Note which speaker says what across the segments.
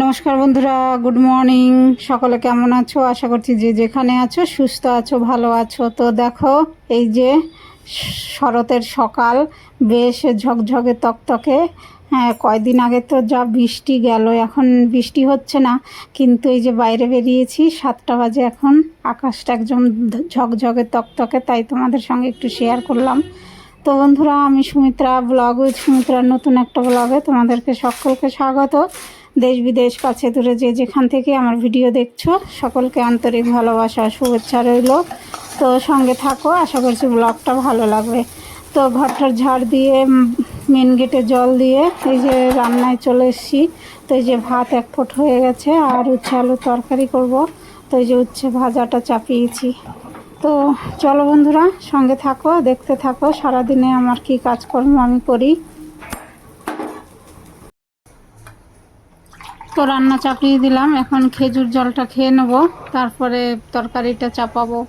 Speaker 1: নমস্কার বন্ধুরা, good morning. সকলে কেমন আছো? আশা করছি যে যেখানে আছো সুস্থ আছো, ভালো আছো। তো দেখো, এই যে শরতের সকাল, বেশ ঝকঝকে তকতকে। হ্যাঁ, কয়দিন আগে তো যা বৃষ্টি গেল, এখন বৃষ্টি হচ্ছে না, কিন্তু এই যে বাইরে বেরিয়েছি 7টা বাজে, এখন আকাশটা একদম ঝকঝকে তকতকে, তাই তোমাদের সঙ্গে একটু শেয়ার করলাম। তো বন্ধুরা, আমি সুমিত্রা, ব্লগ উইথ সুমিত্রার নতুন একটা ব্লগে তোমাদেরকে সকলকে স্বাগত। দেশ বিদেশ, কাছে দূরে যে যেখান থেকে আমার ভিডিও দেখছো, সকলকে আন্তরিক ভালোবাসা শুভেচ্ছা রইল। তো সঙ্গে থাকো, আশা করছি ব্লগটা ভালো লাগবে। তো ঘরটার ঝাড় দিয়ে মেন গেটে জল দিয়ে এই যে রান্নায় চলে এসেছি। তো এই যে ভাত 1 ফুট হয়ে গেছে, আর উচ্ছে আলু তরকারি করব। তো এই যে উচ্ছে ভাজাটা চাপিয়েছি। তো চলো বন্ধুরা, সঙ্গে থাকো, দেখতে থাকো সারাদিনে আমার কি কাজকর্ম আমি করি। তো রান্না চাপিয়ে দিলাম, এখন খেজুর জলটা খেয়ে নেব, তারপরে তরকারিটা চাপাবো।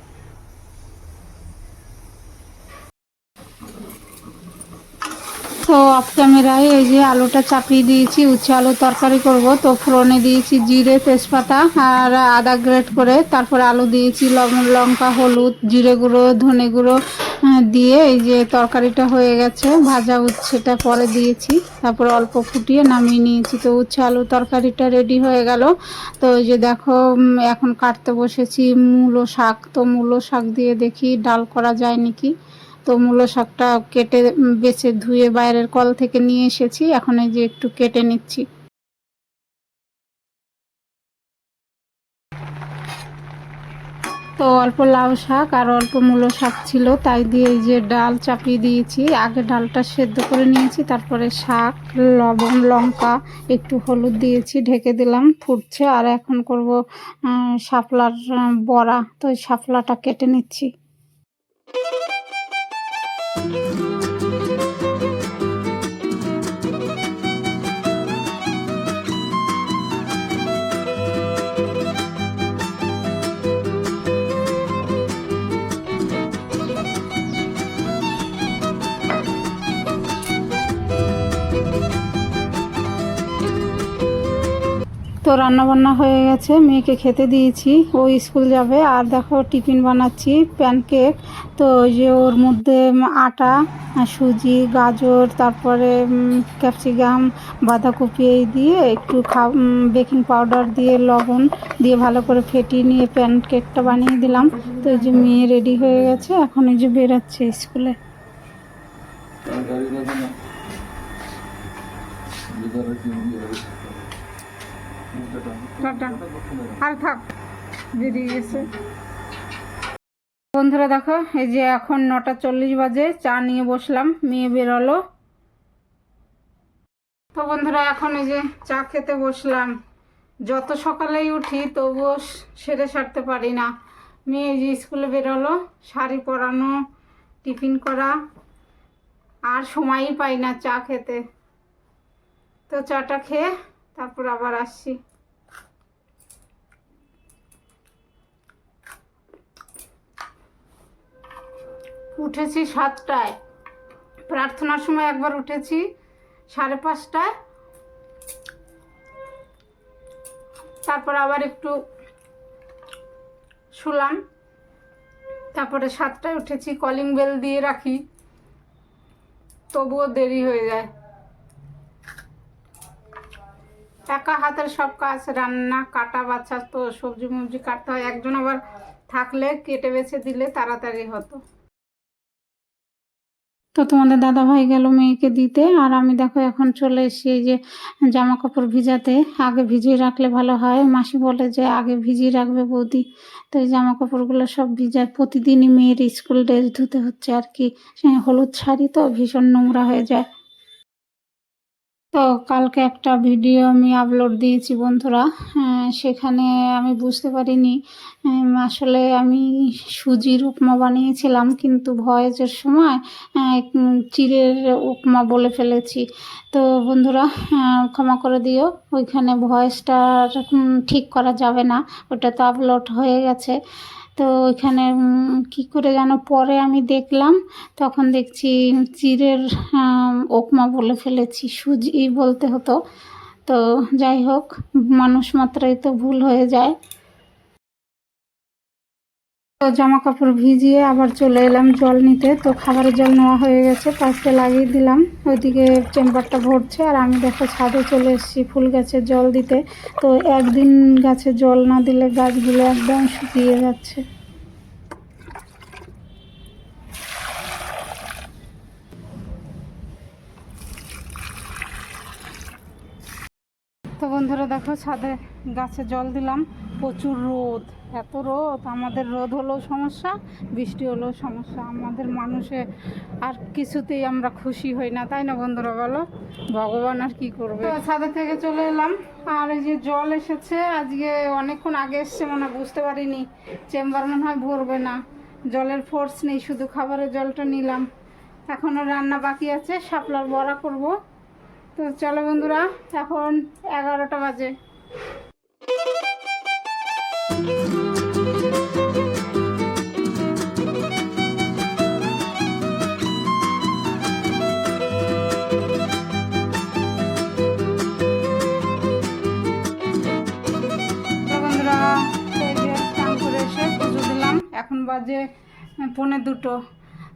Speaker 1: তো অফ ক্যামেরায় এই যে আলুটা চাপিয়ে দিয়েছি, উচ্ছে আলু তরকারি করব। তো ফোড়নে দিয়েছি জিরে, তেজপাতা আর আদা গ্রেট করে, তারপরে আলু দিয়েছি, লবণ, লঙ্কা, হলুদ, জিরে গুঁড়ো, ধনে গুঁড়ো দিয়ে এই যে তরকারিটা হয়ে গেছে। ভাজা উচ্ছেটা পরে দিয়েছি, তারপরে অল্প ফুটিয়ে নামিয়ে নিয়েছি। তো উচ্ছে আলু তরকারিটা রেডি হয়ে গেল। তো এই যে দেখো, এখন কাটতে বসেছি মূলো শাক। তো মূলো শাক দিয়ে দেখি ডাল করা যায় নাকি। তো মূলো শাকটা কেটে বেছে ধুয়ে বাইরের কল থেকে নিয়ে এসেছি, এখন এই যে একটু কেটে নিচ্ছি। তো অল্প লাউ শাক আর অল্প মূলো শাক ছিল, তাই দিয়ে এই যে ডাল চাপিয়ে দিয়েছি। আগে ডালটা সেদ্ধ করে নিয়েছি, তারপরে শাক, লবণ, লঙ্কা, একটু হলুদ দিয়েছি, ঢেকে দিলাম, ফুটছে। আর এখন করব শাপলার বড়া। তো এই শাপলাটা কেটে নিচ্ছি। তো রান্নাবান্না হয়ে গেছে, মেয়েকে খেতে দিয়েছি, ও স্কুল যাবে। আর দেখো টিফিন বানাচ্ছি, প্যানকেক। তো ওই যে ওর মধ্যে আটা, সুজি, গাজর, তারপরে ক্যাপসিকাম, বাঁধাকপি এই দিয়ে একটু বেকিং পাউডার দিয়ে, লবণ দিয়ে ভালো করে ফেটিয়ে নিয়ে প্যানকেকটা বানিয়ে দিলাম। তো এই যে মেয়ে রেডি হয়ে গেছে, এখন এই যে বেরোচ্ছে স্কুলে। আর থাক, বেরিয়ে গেছে। বন্ধুরা দেখো, এই যে এখন 9টা 40 বাজে, চা নিয়ে বসলাম, মেয়ে বেরোলো। তো বন্ধুরা, এখন এই যে চা খেতে বসলাম। যত সকালেই উঠি তবুও সেরে সারতে পারি না। মেয়ে যে স্কুলে বেরোলো, শাড়ি পরানো, টিফিন করা, আর সময়ই পাই না চা খেতে। তো চাটা খেয়ে তারপর আবার আসছি। উঠেছি 7টায়, প্রার্থনার সময় একবার উঠেছি 5:30টায়, তারপর আবার একটু শুলাম, তারপরে 7টায় উঠেছি। কলিং বেল দিয়ে রাখি, তবুও দেরি হয়ে যায়। একা হাতের সব কাজ, রান্না, কাটা বাছা, তো সবজি মবজি কাটতে হয়। একজন আবার থাকলে কেটে বেছে দিলে তাড়াতাড়ি হতো। তো তোমাদের দাদা ভাই গেল মেয়েকে দিতে, আর আমি দেখো এখন চলে এসেছি এই যে জামা কাপড় ভিজাতে। আগে ভিজিয়ে রাখলে ভালো হয়, মাসি বলে যে আগে ভিজিয়ে রাখবে বৌদি। তো এই জামা কাপড়গুলো সব ভিজায়, প্রতিদিনই মেয়ের স্কুল ড্রেস ধুতে হচ্ছে আর কি। হলুদ শাড়ি তো ভীষণ নোংরা হয়ে যায়। তো কালকে একটা ভিডিও আমি আপলোড দিয়েছি বন্ধুরা, সেখানে আমি বুঝতে পারিনি, আসলে আমি সুজির উপমা বানিয়েছিলাম, কিন্তু ভয়েসের সময় চিড়ের উপমা বলে ফেলেছি। তো বন্ধুরা, ক্ষমা করে দিও, ওইখানে ভয়েসটা ঠিক করা যাবে না, ওটা তো আপলোড হয়ে গেছে। তো ওইখানে কি করে যেন পরে আমি দেখলাম, তখন দেখছি চিড়ের উপমা বলে ফেলেছি, সুজি বলতে হতো। তো যাই হোক, মানুষ মাত্রই তো ভুল হয়ে যায়। তো জামা কাপড় ভিজিয়ে আবার চলে এলাম জল নিতে। তো খাবারের জল নেওয়া হয়ে গেছে, পাশে লাগিয়ে দিলাম। ওইদিকে চেম্বারটা ভরছে আর আমি দেখো ছাদে চলে এসেছি ফুল গাছে জল দিতে। তো একদিন গাছে জল না দিলে গাছগুলো একদম শুকিয়ে যাচ্ছে। তো বন্ধুরা দেখো ছাদে গাছে জল দিলাম, প্রচুর রোদ, এত রোদ। আমাদের রোদ হলেও সমস্যা, বৃষ্টি হলেও সমস্যা। আমাদের মানুষে আর কিছুতেই আমরা খুশি হই না, তাই না বন্ধুরা বলো? ভগবান আর কি করবে। ছাদে থেকে চলে এলাম আর এই যে জল এসেছে, আজকে অনেকক্ষণ আগে এসছে মনে বুঝতে পারিনি। চেম্বার মনে হয় ভরবে না, জলের ফোর্স নেই, শুধু খাবারের জলটা নিলাম। এখনও রান্না বাকি আছে, শাপলার বড়া করব। তো চলো বন্ধুরা, এখন 11টা বাজে। বন্ধুরা এই যে স্নান করে এসে পুজো দিলাম, এখন বাজে 1:45।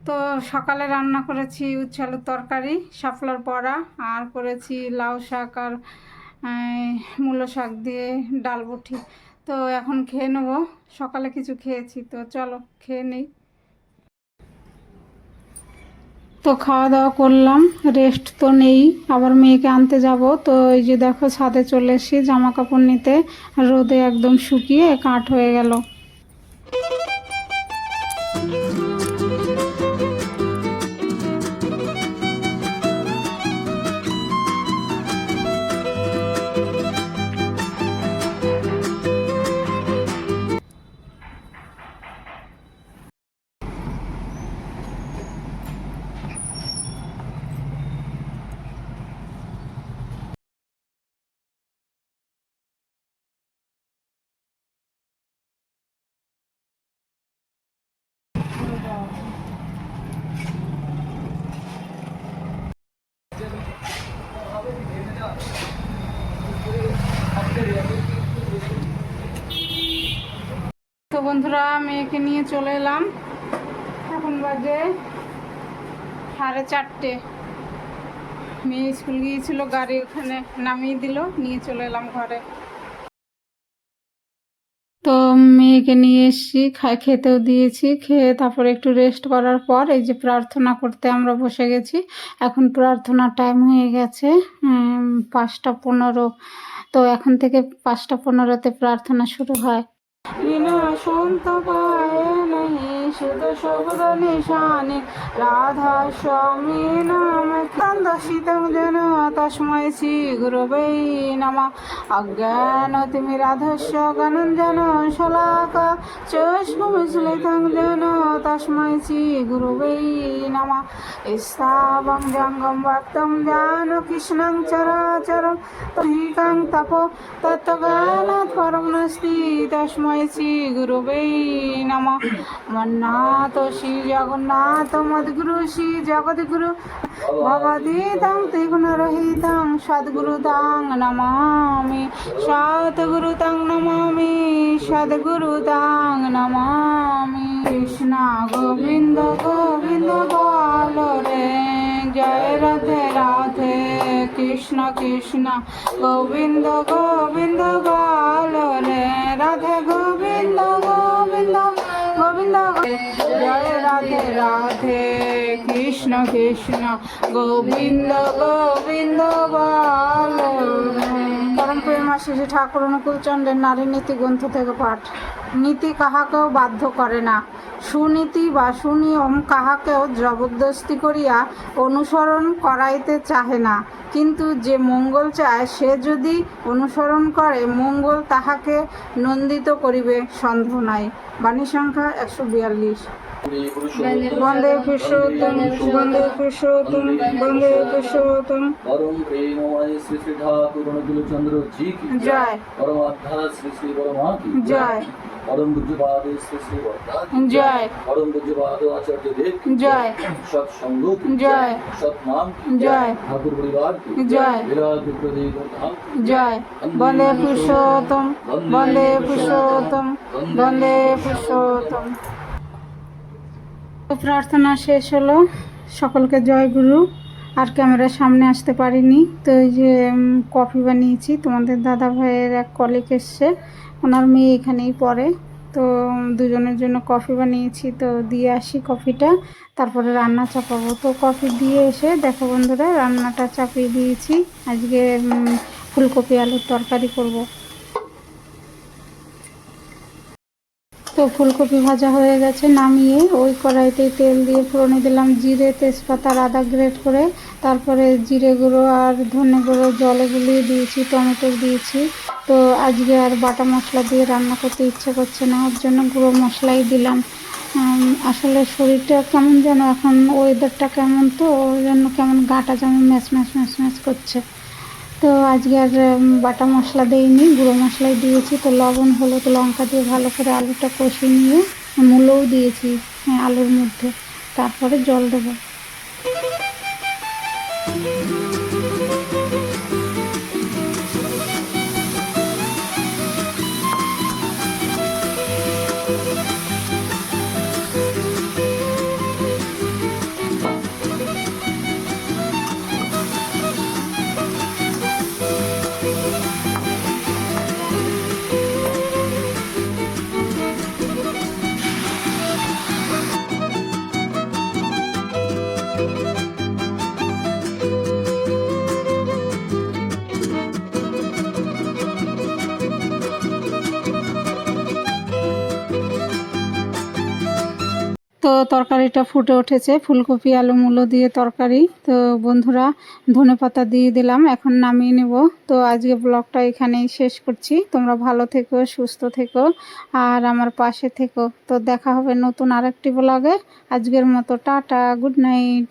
Speaker 1: তো সকালে রান্না করেছি উচ্ছে আলুর তরকারি, শাপলার বড়া, আর করেছি লাউ শাক আর মূলো শাক দিয়ে ডালবুটি। তো এখন খেয়ে নেবো, সকালে কিছু খেয়েছি। তো চলো খেয়ে নেই। তো খাওয়া দাওয়া করলাম, রেস্ট তো নেই, আবার মেয়েকে আনতে যাব। তো এই যে দেখো ছাদে চলে এসেছি জামা কাপড় নিতে, রোদে একদম শুকিয়ে কাঠ হয়ে গেল। তো বন্ধুরা মেয়েকে নিয়ে চলে এলাম, এখন বাজে 4:30। মেয়ে স্কুল গিয়েছিল, গাড়ি ওখানে নামিয়ে দিল, নিয়ে চলে এলাম ঘরে। তো মেয়েকে নিয়ে এসেছি, খেতেও দিয়েছি, খেয়ে তারপরে একটু রেস্ট করার পর এই যে প্রার্থনা করতে আমরা বসে গেছি। এখন প্রার্থনার টাইম হয়ে গেছে 5:15। তো এখন থেকে 5:15-তে প্রার্থনা শুরু হয়। বিনা সন্তপায় नहीं शुद्ध शब्द निशाने राधा स्वामी नाम दशितं जन तस्मै श्री गुरवे नमः अज्ञानतिमिराधस्य ज्ञानञ्जन शलाका चक्षुविस्फुलितं जन तस्मै श्री गुरवे नमः स्थावं जङ्गं भक्तं जानकीकृष्णं चराचरं तहिकं तपो तत्त्वज्ञानात् परं नास्ति तस्मै श्री गुरवे नमः मन्नाथ श्री जगन्नाथ मद्गुरु श्री जगद्गुरु भगवतीतं त्रिगुणरहितं सद्गुरुतं नमामि सद्गुरुतं नमामि सद्गुरुतं नमामि कृष्ण गोविंद गोविंद बोलो रे जय राधे राधे कृष्ण कृष्ण गोविंद गोविंद बोलो रे राधे गोविंद गोविंद गोविंद जय राधे राधे कृष्ण कृष्ण गोविंद गोविंद बोलो परम प्रेमा श्री ठाकुर अनुकूल चंद्रेर नारी नीति ग्रंथ থেকে পাঠ। নীতি কাহাকেও বাধ্য করে না, সুনীতি বা সুনিয়ম কাহাকেও জবরদস্তি করিয়া অনুসরণ করাইতে চাহে না, কিন্তু যে মঙ্গল চায় সে যদি অনুসরণ করে মঙ্গল তাহাকে নন্দিত করিবে সন্দেহ নাই। বাণী সংখ্যা 142। বন্দে পুরুষোত্তম বন্দে পুরুষোত্তম বন্দে পুরুষোত্তম।
Speaker 2: परम प्रेममय श्री श्री ठाकुर अनुकूल चंद्र जी की
Speaker 1: जय।
Speaker 2: परमात्मा श्री श्री परमा की
Speaker 1: जय।
Speaker 2: परम पूज्यपाद श्री श्री वर्धा की
Speaker 1: जय।
Speaker 2: परम पूज्यपाद आचार्य देव की
Speaker 1: जय।
Speaker 2: सत्संग की
Speaker 1: जय।
Speaker 2: सतनाम की
Speaker 1: जय।
Speaker 2: ठाकुर परिवार की
Speaker 1: जय।
Speaker 2: विराट प्रदीप धाम की
Speaker 1: जय। বন্দে পুরুষোত্তম বন্দে পুরুষোত্তম বন্দে পুরুষোত্তম। তো প্রার্থনা শেষ হলো, সকলকে জয় গুরু। আর ক্যামেরার সামনে আসতে পারিনি, তো এই যে কফি বানিয়েছি, তোমাদের দাদা ভাইয়ের এক কলিগ এসছে, ওনার মেয়ে এখানেই পড়ে, তো দুজনের জন্য কফি বানিয়েছি, তো দিয়ে আসি কফিটা, তারপরে রান্না চাপাবো। তো কফি দিয়ে এসে দেখো বন্ধুরা রান্নাটা চাপিয়ে দিয়েছি, আজকে ফুলকপি আলুর তরকারি করব। তো ফুলকপি ভাজা হয়ে গেছে, নামিয়ে ওই কড়াইতে তেল দিয়ে ফোড়নে দিলাম জিরে, তেজপাতা আর আদা গ্রেট করে, তারপরে জিরে গুঁড়ো আর ধনে গুঁড়ো জলে গুলিয়ে দিয়েছি, টমেটো দিয়েছি। তো আজকে আর বাটা মশলা দিয়ে রান্না করতে ইচ্ছে করছে না, ওর জন্য গুঁড়ো মশলাই দিলাম। আসলে শরীরটা কেমন যেন, এখন ওয়েদারটা কেমন, তো ওই জন্য কেমন গাটা যেমন ম্যাচ ম্যাচ ম্যাচ ম্যাচ করছে। তো আজকে আর বাটা মশলা দেইনি, গুঁড়ো মশলাই দিয়েছি। তো লবণ হলুদ লঙ্কা দিয়ে ভালো করে আলুটা কষিয়ে নিয়ে মূলও দিয়েছি আলুর মধ্যে, তারপরে জল দেবো। তো তরকারিটা ফুটে উঠেছে, ফুলকপি আলু মূলো দিয়ে তরকারি। তো বন্ধুরা ধনেপাতা দিয়ে দিলাম, এখন নামিয়ে নেব। তো আজকে ব্লগটা এখানেই শেষ করছি, তোমরা ভালো থেকো, সুস্থ থেকো আর আমার পাশে থেকো। তো দেখা হবে নতুন আরেকটি ব্লগে, আজকের মতো টাটা, গুড নাইট।